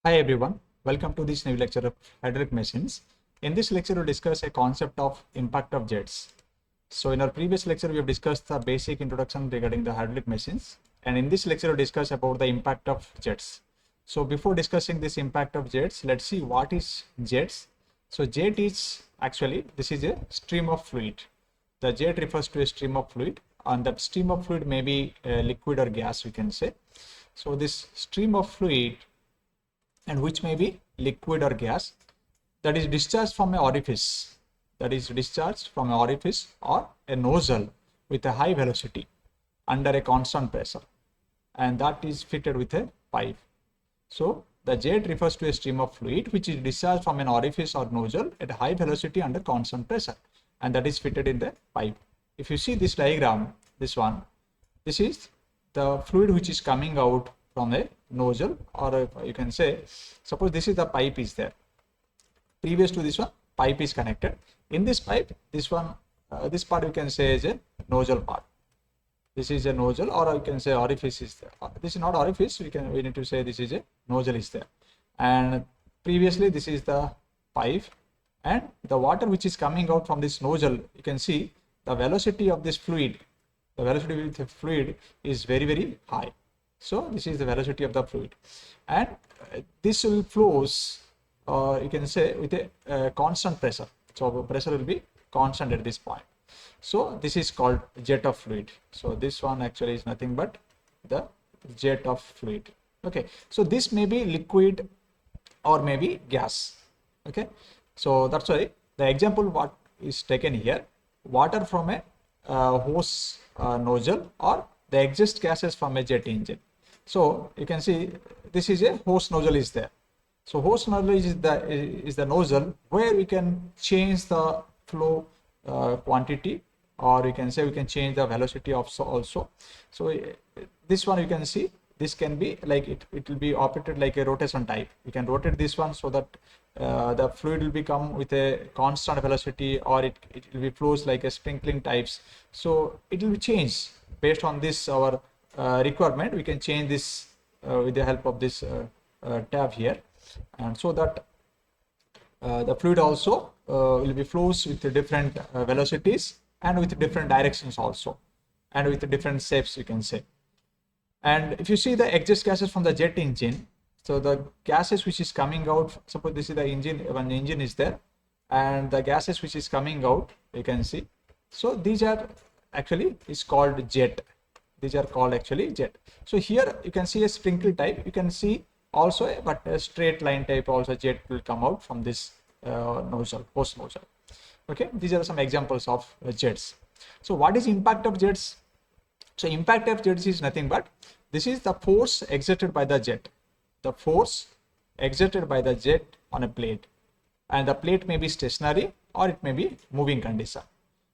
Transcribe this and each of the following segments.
Hi everyone, welcome to this new lecture of hydraulic machines. In this lecture, we'll discuss a concept of impact of jets. So in our previous lecture, we have discussed the basic introduction regarding the hydraulic machines. And in this lecture, we'll discuss about the impact of jets. So before discussing this impact of jets, let's see what is jets. So jet is actually, this is a stream of fluid. The jet refers to a stream of fluid, and that stream of fluid may be liquid or gas, we can say. So this stream of fluid, and which may be liquid or gas, that is discharged from an orifice, or a nozzle with a high velocity under a constant pressure, and that is fitted with a pipe. So the jet refers to a stream of fluid which is discharged from an orifice or nozzle at a high velocity under constant pressure, and that is fitted in the pipe. If you see this diagram, this is the fluid which is coming out from a nozzle, or you can say, suppose this is the pipe is there. Previous to this one, pipe is connected. In this pipe, this this part you can say is a nozzle part. This is a nozzle, or you can say orifice is there. This is not orifice. We need to say this is a nozzle is there. And previously this is the pipe, and the water which is coming out from this nozzle, you can see the velocity of this fluid. The velocity of the fluid is very high. So this is the velocity of the fluid, and this will flows, you can say, with a constant pressure. So pressure will be constant at this point. So this is called jet of fluid. So this one actually is nothing but the jet of fluid. Okay, so this may be liquid or maybe gas. Okay, so that's why the example what is taken here, water from a hose nozzle, or the exhaust gases from a jet engine. So you can see this is a hose nozzle is there. So hose nozzle is the nozzle where we can change the flow quantity, or we can say we can change the velocity of also. So this one you can see, this can be like it will be operated like a rotation type. You can rotate this one so that the fluid will become with a constant velocity, or it will be flows like a sprinkling types. So it will change based on this our requirement. We can change this with the help of this tab here, and so that the fluid also will be flows with different velocities and with different directions also, and with different shapes, you can say. And if you see the exhaust gases from the jet engine, so the gases which is coming out, suppose this is the engine, one engine is there, and the gases which is coming out, you can see. So these are actually is called jet. These are called actually jet. So here you can see a sprinkle type. You can see also, but a straight line type also jet will come out from this nozzle, hose nozzle. Okay, these are some examples of jets. So what is impact of jets? So impact of jets is nothing but this is the force exerted by the jet. The force exerted by the jet on a plate, and the plate may be stationary or it may be moving condition.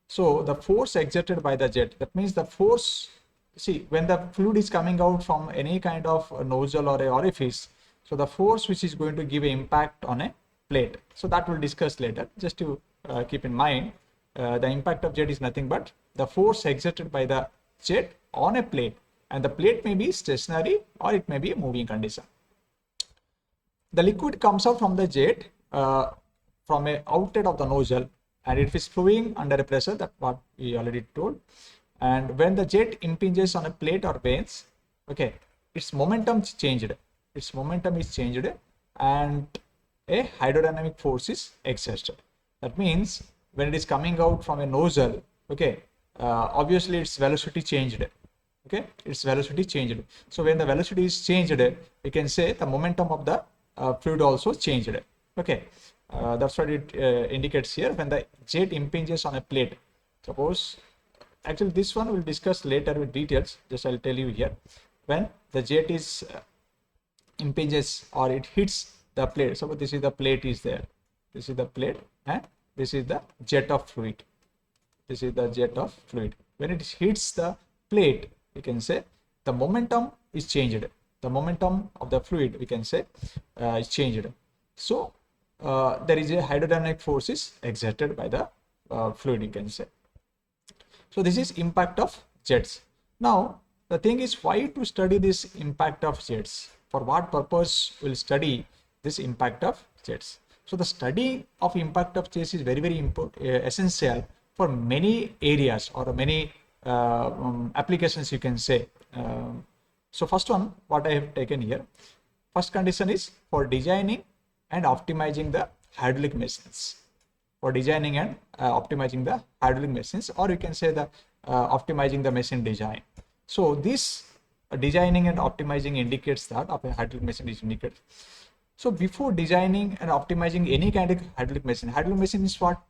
So the force exerted by the jet, that means the force, see, when the fluid is coming out from any kind of a nozzle or a orifice, so the force which is going to give an impact on a plate. So that we'll discuss later. Just to keep in mind, the impact of jet is nothing but the force exerted by the jet on a plate, and the plate may be stationary or it may be a moving condition. The liquid comes out from the jet from a outlet of the nozzle, and it is flowing under a pressure, that what we already told. And when the jet impinges on a plate or vanes, okay, its momentum is changed, and a hydrodynamic force is exerted. That means when it is coming out from a nozzle, okay, obviously its velocity changed. Okay, its velocity changed. So when the velocity is changed, we can say the momentum of the fluid also changed. Okay, that's what it indicates here. When the jet impinges on a plate, suppose, actually this one we'll discuss later with details, just I'll tell you here. When the jet is impinges or it hits the plate, suppose this is the plate is there, this is the plate, and this is the jet of fluid, when it hits the plate, we can say the momentum is changed, the momentum of the fluid, we can say, is changed. So there is a hydrodynamic force is exerted by the fluid, you can say. So this is impact of jets. Now the thing is, why to study this impact of jets? For what purpose we'll study this impact of jets. So the study of impact of jets is very important, essential for many areas or many applications, you can say. So first one, what I have taken here, first condition is for designing and optimizing the hydraulic machines. For designing and optimizing the hydraulic machines, or you can say the optimizing the machine design. So this designing and optimizing indicates that of a hydraulic machine is indicated. So before designing and optimizing any kind of hydraulic machine is what?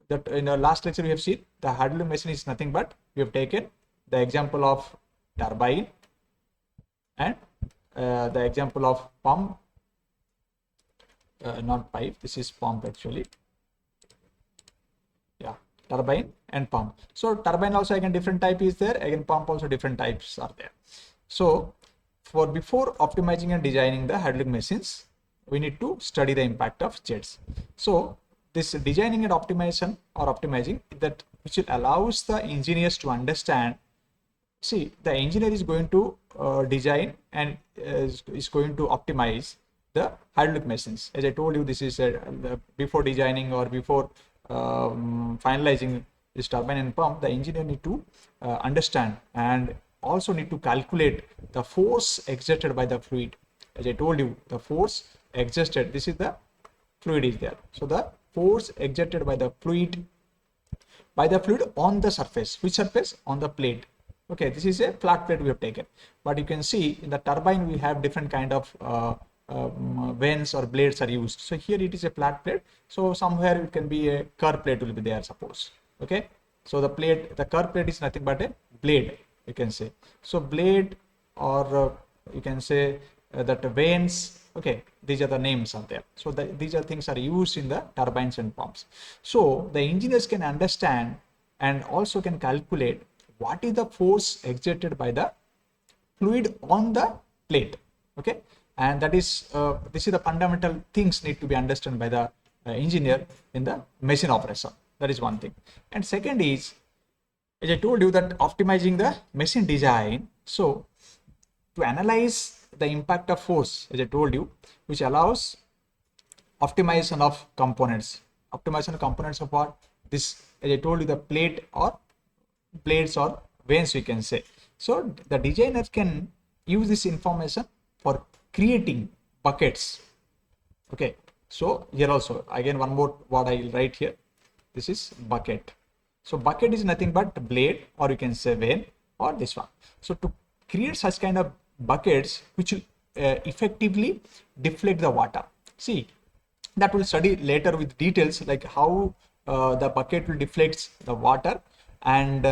That in the last lecture we have seen, the hydraulic machine is nothing but we have taken the example of turbine and the example of pump, not pipe, this is pump actually. Yeah, turbine and pump. So turbine also again different type is there, again pump also different types are there. So for before optimizing and designing the hydraulic machines, we need to study the impact of jets. So this designing and optimization or optimizing, that which allows the engineers to understand. See, the engineer is going to design and is going to optimize the hydraulic machines. As I told you, this is before designing or before finalizing this turbine and pump, the engineer need to understand and also need to calculate the force exerted by the fluid. As I told you, the force exerted, this is the fluid is there. So the force exerted by the fluid on the surface. Which surface? On the plate. Okay, this is a flat plate we have taken, but you can see in the turbine we have different kind of vanes or blades are used. So here it is a flat plate, so somewhere it can be a curved plate will be there, suppose. Okay, so the curved plate is nothing but a blade, you can say. So blade, or you can say that vanes. Okay, these are the names are there. So these are things are used in the turbines and pumps. So the engineers can understand and also can calculate what is the force exerted by the fluid on the plate. Okay, and that is this is the fundamental things need to be understood by the engineer in the machine operation. That is one thing. And second is, as I told you, that optimizing the machine design. So to analyze the impact of force, as I told you, which allows optimization of components. Optimization of components of what? This, as I told you, the plate or blades or vanes, we can say. So the designer can use this information for creating buckets. Okay, so here also again one more what I will write here. This is bucket. So bucket is nothing but blade, or you can say vane, or this one. So to create such kind of buckets which will effectively deflect the water. See, that will study later with details, like how the bucket will deflect the water and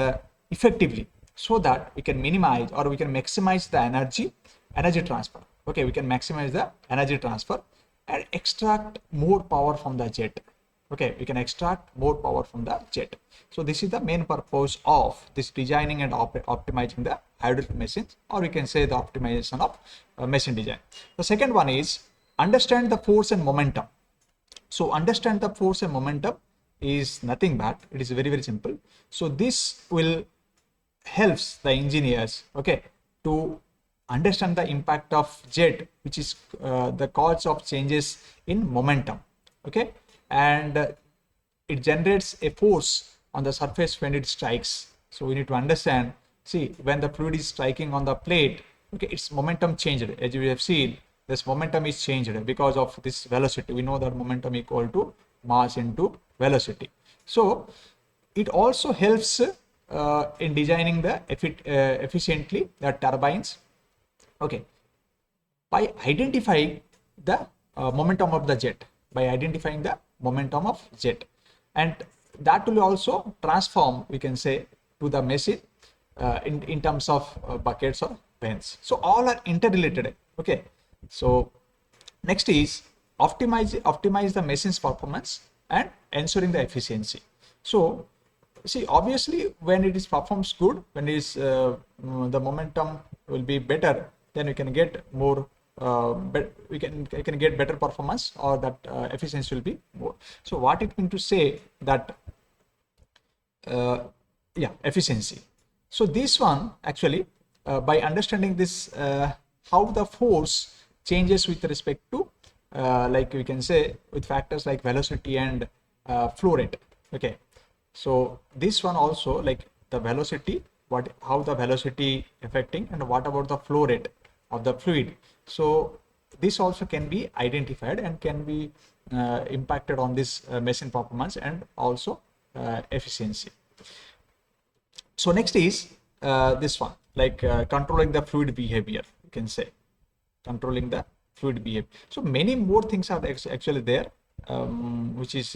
effectively, so that we can minimize or we can maximize the energy transfer. Okay, we can maximize the energy transfer and extract more power from the jet. Okay, we can extract more power from the jet. So this is the main purpose of this designing and optimizing the hydraulic machines, or we can say the optimization of machine design. The second one is understand the force and momentum. So understand the force and momentum is nothing but, it is very simple. So this will helps the engineers, okay, to understand the impact of jet, which is the cause of changes in momentum. Okay, and it generates a force on the surface when it strikes. So we need to understand, see, when the fluid is striking on the plate, okay, its momentum changed. As you have seen, this momentum is changed because of this velocity. We know that momentum equal to mass into velocity. So it also helps in designing the efficiently the turbines. Okay, by identifying the momentum of the jet, and that will also transform, we can say, to the machine in terms of buckets or vanes. So all are interrelated. Okay, so next is optimize the machine's performance and ensuring the efficiency. So see, obviously when it is performs good, when it is the momentum will be better, then we can get more we can get better performance, or that efficiency will be more. So what it means to say that efficiency. So this one actually by understanding this how the force changes with respect to like we can say with factors like velocity and flow rate. Okay, so this one also, like the velocity, how the velocity affecting, and what about the flow rate of the fluid. So this also can be identified and can be impacted on this machine performance and also efficiency. So next is this one, like controlling the fluid behavior, you can say controlling the fluid behavior. So many more things are actually there, which is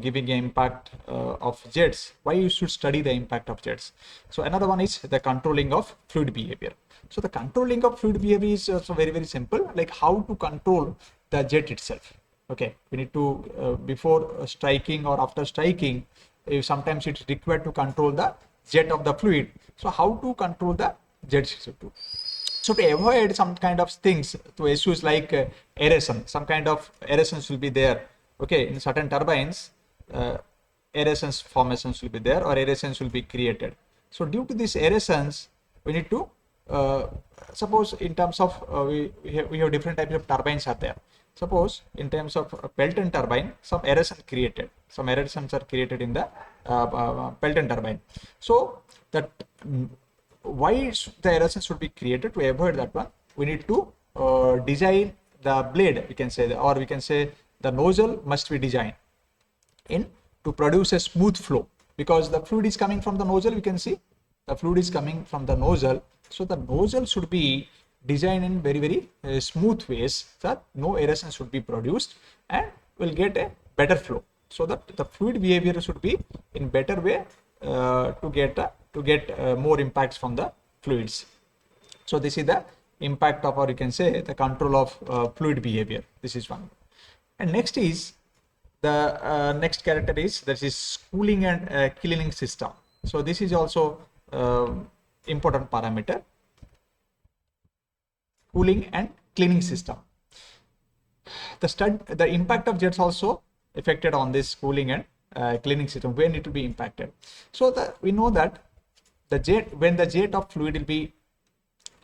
giving an impact of jets. Why you should study the impact of jets? So another one is the controlling of fluid behavior. So the controlling of fluid behavior is also very, very simple, like how to control the jet itself. Okay, we need to before striking or after striking, if sometimes it's required to control the jet of the fluid. So how to control the jet system? So to avoid some kind of things, to issues like aeration, some kind of aerations will be there. Okay, in certain turbines, aerations formations will be there or aerations will be created. So due to these aerations, we need to suppose in terms of we have different types of turbines are there. Suppose in terms of Pelton turbine, some aeration created, some aerations are created in the Pelton turbine. So that why the aeration should be created? To avoid that one, we need to design the blade, we can say, or we can say the nozzle must be designed in to produce a smooth flow, because the fluid is coming from the nozzle. We can see the fluid is coming from the nozzle, so the nozzle should be designed in very, very smooth ways, so that no aeration should be produced and will get a better flow, so that the fluid behavior should be in better way to get more impacts from the fluids. So this is the impact of, or you can say the control of fluid behavior. This is one. And next is the next character is, that is cooling and cleaning system. So this is also important parameter, cooling and cleaning system. The impact of jets also affected on this cooling and cleaning system, when it will be impacted. So we know that the jet, when the jet of fluid will be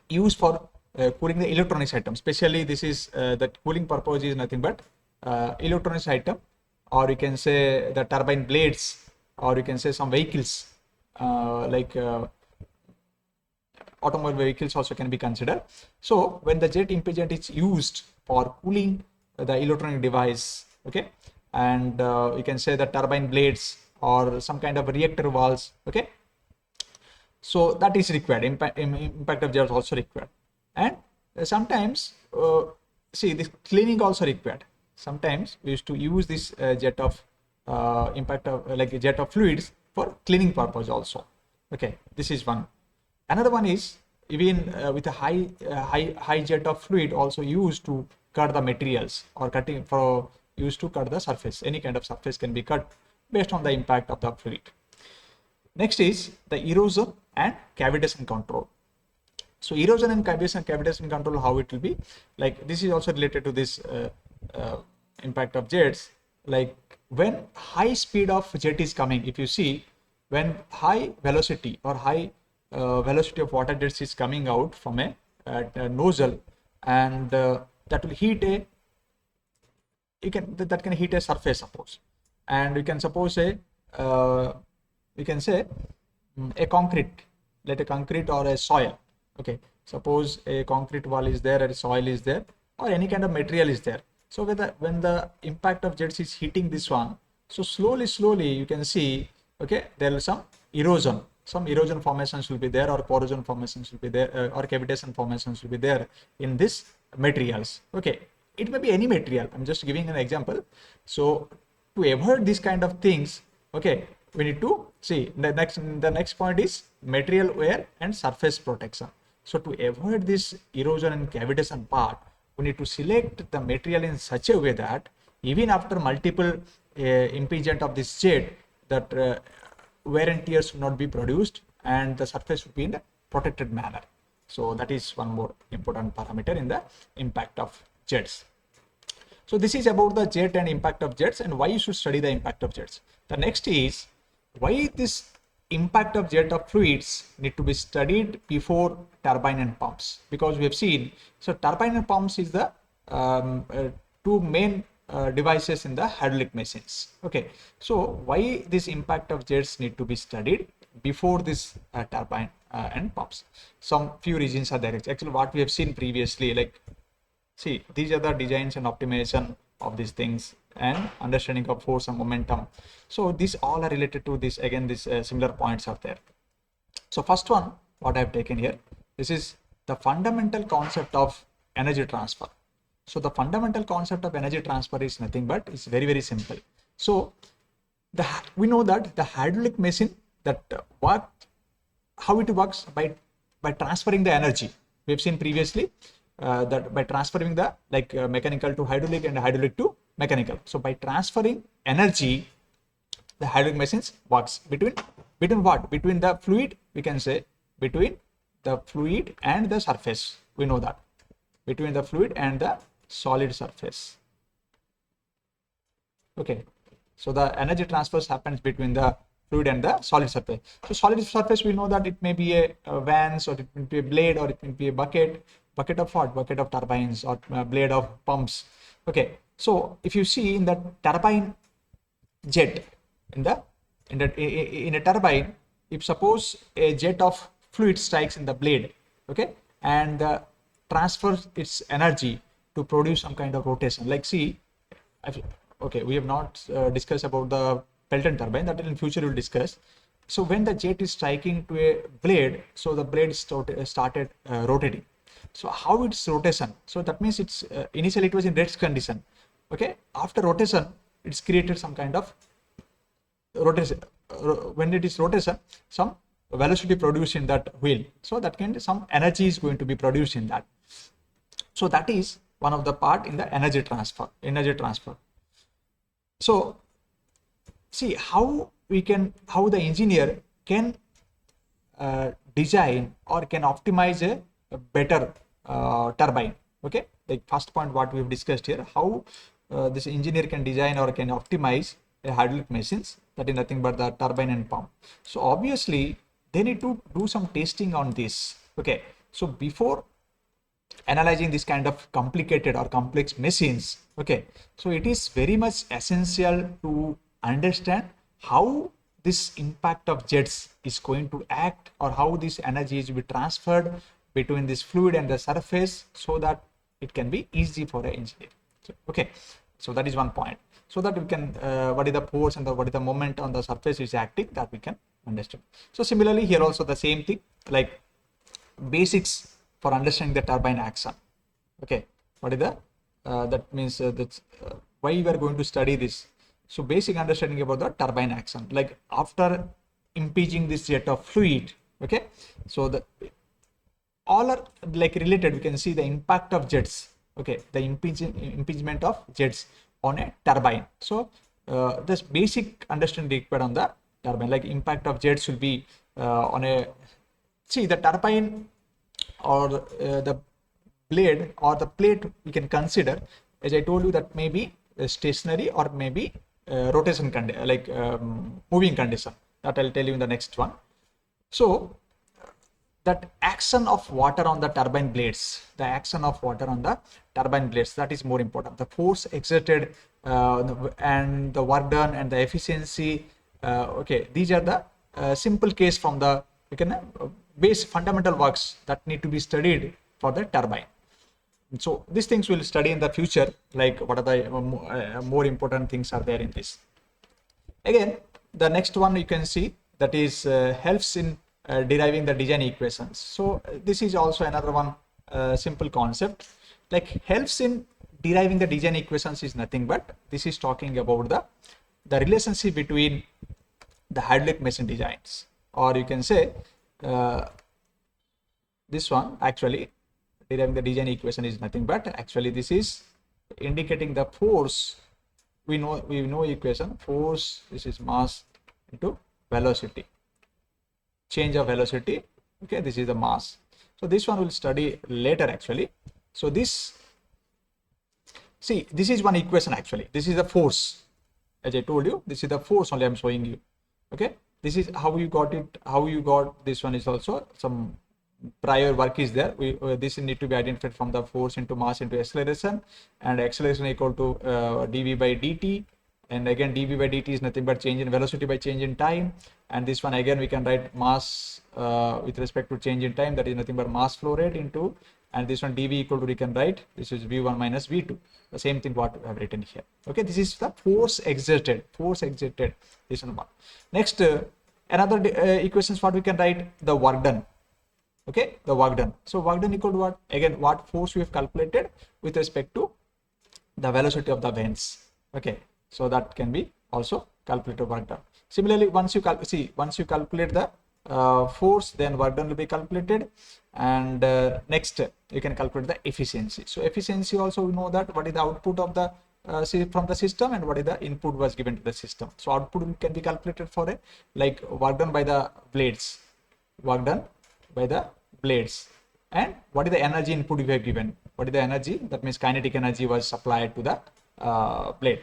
used for cooling the electronics item, especially this is the cooling purpose is nothing but electronics item, or you can say the turbine blades, or you can say some vehicles like automobile vehicles also can be considered. So when the jet impingement is used for cooling the electronic device, okay, and you can say the turbine blades or some kind of reactor valves, okay, so that is required. Impact of jet is also required. And sometimes see, this cleaning also required. Sometimes we used to use this jet of impact of like jet of fluids for cleaning purpose also. Okay, this is one. Another one is even with a high jet of fluid also used to cut the materials, or cutting for used to cut the surface. Any kind of surface can be cut based on the impact of the fluid. Next is the erosion and cavitation control. So erosion and cavitation control, how it will be, like this is also related to this impact of jets. Like when high speed of jet is coming, if you see, when high velocity or high velocity of water jets is coming out from a nozzle, and that will heat a, that can heat a surface, suppose, and you can suppose a we can say a concrete, let a concrete or a soil. Okay, suppose a concrete wall is there and soil is there, or any kind of material is there. So when the impact of jets is hitting this one, so slowly you can see, okay, there is some erosion formations will be there, or corrosion formations will be there, or cavitation formations will be there in this materials. Okay, it may be any material, I'm just giving an example. So to avoid these kind of things, okay, we need to see the next point is material wear and surface protection. So to avoid this erosion and cavitation part, we need to select the material in such a way that even after multiple impingement of this jet, that wear and tear should not be produced, and the surface should be in a protected manner. So that is one more important parameter in the impact of jets. So this is about the jet and impact of jets, and why you should study the impact of jets. The next is why this impact of jet of fluids need to be studied before turbine and pumps, because we have seen, so turbine and pumps is the two main devices in the hydraulic machines. Okay, so why this impact of jets need to be studied before this turbine and pumps? Some few reasons are there. Actually, what we have seen previously, like, see, these are the designs and optimization of these things and understanding of force and momentum. So these all are related to this. Again, these similar points are there. So first one, what I have taken here, this is the fundamental concept of energy transfer. So the fundamental concept of energy transfer is nothing but it's very, very simple. So we know that the hydraulic machine that how it works by transferring the energy. We have seen previously that by transferring the mechanical to hydraulic and hydraulic to mechanical. So by transferring energy, the hydraulic machines works between what? Between the fluid, we can say between the fluid and the surface. We know that between the fluid and the solid surface. Okay, so the energy transfers happens between the fluid and the solid surface. So solid surface, we know that it may be a vans, or it may be a blade, or it may be a bucket of what? Bucket of turbines, or blade of pumps. Okay, so if you see in the turbine jet, in a turbine, if suppose a jet of fluid strikes in the blade, okay, and transfers its energy to produce some kind of rotation. Like, see, okay, we have not discussed about the Pelton turbine, that in future we'll discuss. So when the jet is striking to a blade, so the blade started rotating. So how it's rotation? So that means it's initially it was in rest condition. Okay, after rotation, it's created some kind of rotation. When it is rotation, some velocity produced in that wheel. So that can some energy is going to be produced in that. So that is one of the part in the energy transfer. So see how the engineer can design or can optimize a better turbine. Okay, like first point what we've discussed here, how this engineer can design or can optimize a hydraulic machines, that is nothing but the turbine and pump. So obviously they need to do some testing on this. Okay, so before analyzing this kind of complicated or complex machines, okay, so it is very much essential to understand how this impact of jets is going to act, or how this energy is to be transferred between this fluid and the surface, so that it can be easy for an engineer. So, okay, so that is one point, so that we can what is the force and what is the moment on the surface is acting, that we can understand. So similarly here also the same thing, like basics for understanding the turbine action. Okay, what is the that means that's why we are going to study this. So basic understanding about the turbine action, like after impinging this jet of fluid, okay, so the all are like related. We can see the impact of jets, okay, the impingement of jets on a turbine. So this basic understanding required on the turbine, like impact of jets will be on a, see, the turbine or the blade or the plate we can consider, as I told you, that may be stationary or maybe rotation moving condition, that I'll tell you in the next one. So that action of water on the turbine blades, that is more important. The force exerted and the work done and the efficiency, okay, these are the simple case from the base fundamental works that need to be studied for the turbine. So these things we'll study in the future, like what are the more important things are there in this. Again, the next one you can see, that is helps in deriving the design equations. So this is also another one simple concept, like helps in deriving the design equations is nothing but this is talking about the relationship between the hydraulic machine designs, or you can say this one actually deriving the design equation is nothing but actually this is indicating the force. We know equation, force, this is mass into velocity, change of velocity, okay, this is the mass. So this one we'll study later actually. So this, see, this is one equation actually, this is the force, as I told you, this is the force only I'm showing you. Okay, this is how you got it, how you got this one is also some prior work is there. This need to be identified from the force into mass into acceleration, and acceleration equal to dv by dt, and again dv by dt is nothing but change in velocity by change in time, and this one again we can write mass with respect to change in time, that is nothing but mass flow rate into, and this one dv equal to, we can write this is v1 minus v2, the same thing what we have written here. Okay, this is the force exerted, this one. Next another equations what we can write, the work done. Okay, the work done. So work done equal to what? Again, what force we have calculated with respect to the velocity of the vanes. Okay, so that can be also calculated work done. Similarly, once you calculate the force, then work done will be calculated, and next you can calculate the efficiency. So efficiency also we know that what is the output of the from the system and what is the input was given to the system. So output can be calculated for a like work done by the blades, work done by the blades, and what is the energy input we have given, what is the energy, that means kinetic energy was supplied to the blade.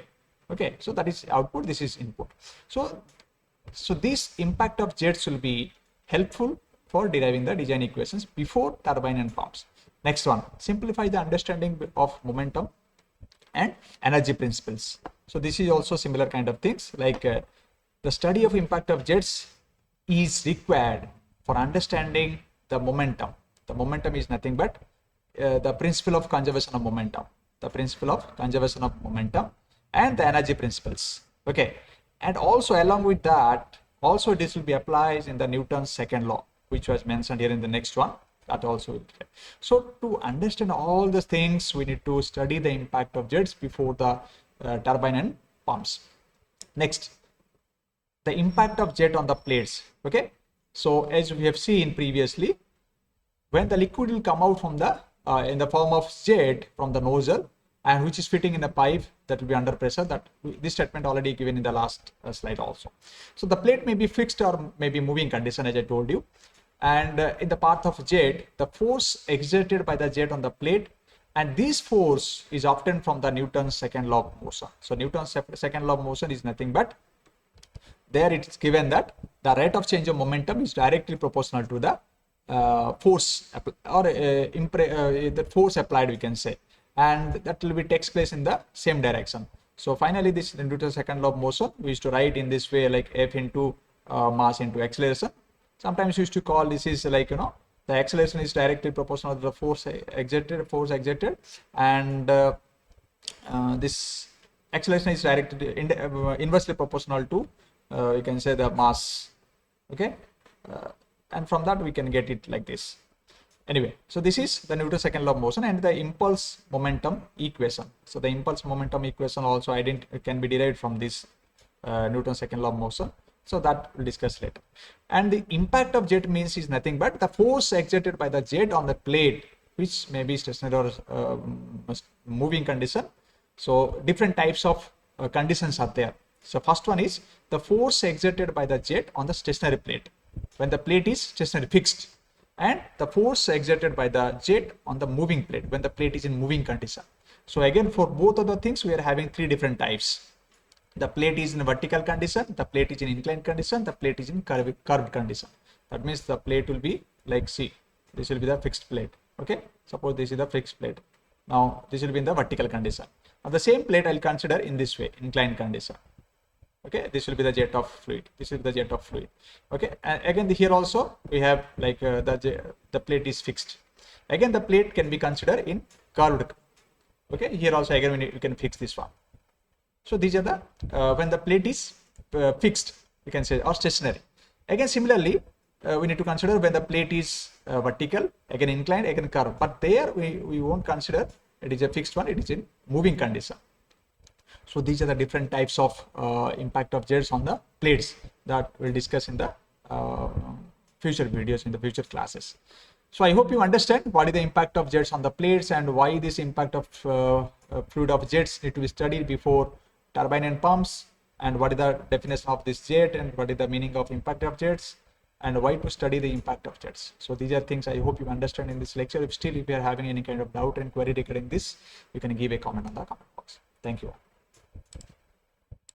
Okay, so that is output, this is input. So this impact of jets will be helpful for deriving the design equations before turbine and pumps. Next one, simplify the understanding of momentum and energy principles. So this is also similar kind of things, like the study of impact of jets is required for understanding the momentum. The momentum is nothing but the principle of conservation of momentum, and the energy principles. Okay, and also along with that, also this will be applied in the Newton's second law, which was mentioned here in the next one. That also will be. So to understand all the things, we need to study the impact of jets before the turbine and pumps. Next, the impact of jet on the plates. Okay, so as we have seen previously, when the liquid will come out from the in the form of jet from the nozzle, and which is fitting in a pipe that will be under pressure, that this statement already given in the last slide also. So the plate may be fixed or maybe moving condition, as I told you, and in the path of jet, the force exerted by the jet on the plate, and this force is often from the Newton's second law of motion. So Newton's second law of motion is nothing but, there it's given that the rate of change of momentum is directly proportional to the force or the force applied, we can say, and that will be takes place in the same direction. So finally, this Newton's second law of motion we used to write in this way, like F into mass into acceleration. Sometimes we used to call this is like, the acceleration is directly proportional to the force exerted, and this acceleration is directly inversely proportional to you can say the mass. Okay, and from that we can get it like this. Anyway, so this is the Newton's second law of motion and the impulse momentum equation. So the impulse momentum equation also can be derived from this Newton's second law of motion. So that we'll discuss later. And the impact of jet means is nothing but the force exerted by the jet on the plate, which may be stationary or moving condition. So different types of conditions are there. So first one is the force exerted by the jet on the stationary plate when the plate is stationary fixed, and the force exerted by the jet on the moving plate when the plate is in moving condition. So again, for both of the things, we are having three different types. The plate is in vertical condition, the plate is in inclined condition, the plate is in curved condition. That means the plate will be like, see, this will be the fixed plate. Okay, suppose this is the fixed plate. Now this will be in the vertical condition. Now the same plate I'll consider in this way, inclined condition. Okay, this will be the jet of fluid. This is the jet of fluid. Okay, and again here also we have like the plate is fixed. Again, the plate can be considered in curved. Okay, here also again we can fix this one. So these are the when the plate is fixed, you can say, or stationary. Again, similarly, we need to consider when the plate is vertical, again inclined, again curved. But there we won't consider it is a fixed one, it is in moving condition. So these are the different types of impact of jets on the plates that we'll discuss in the future videos, in the future classes. So I hope you understand what is the impact of jets on the plates and why this impact of fluid of jets need to be studied before turbine and pumps, and what is the definition of this jet, and what is the meaning of impact of jets, and why to study the impact of jets. So these are things I hope you understand in this lecture. If you are having any kind of doubt and query regarding this, you can give a comment on the comment box. Thank you.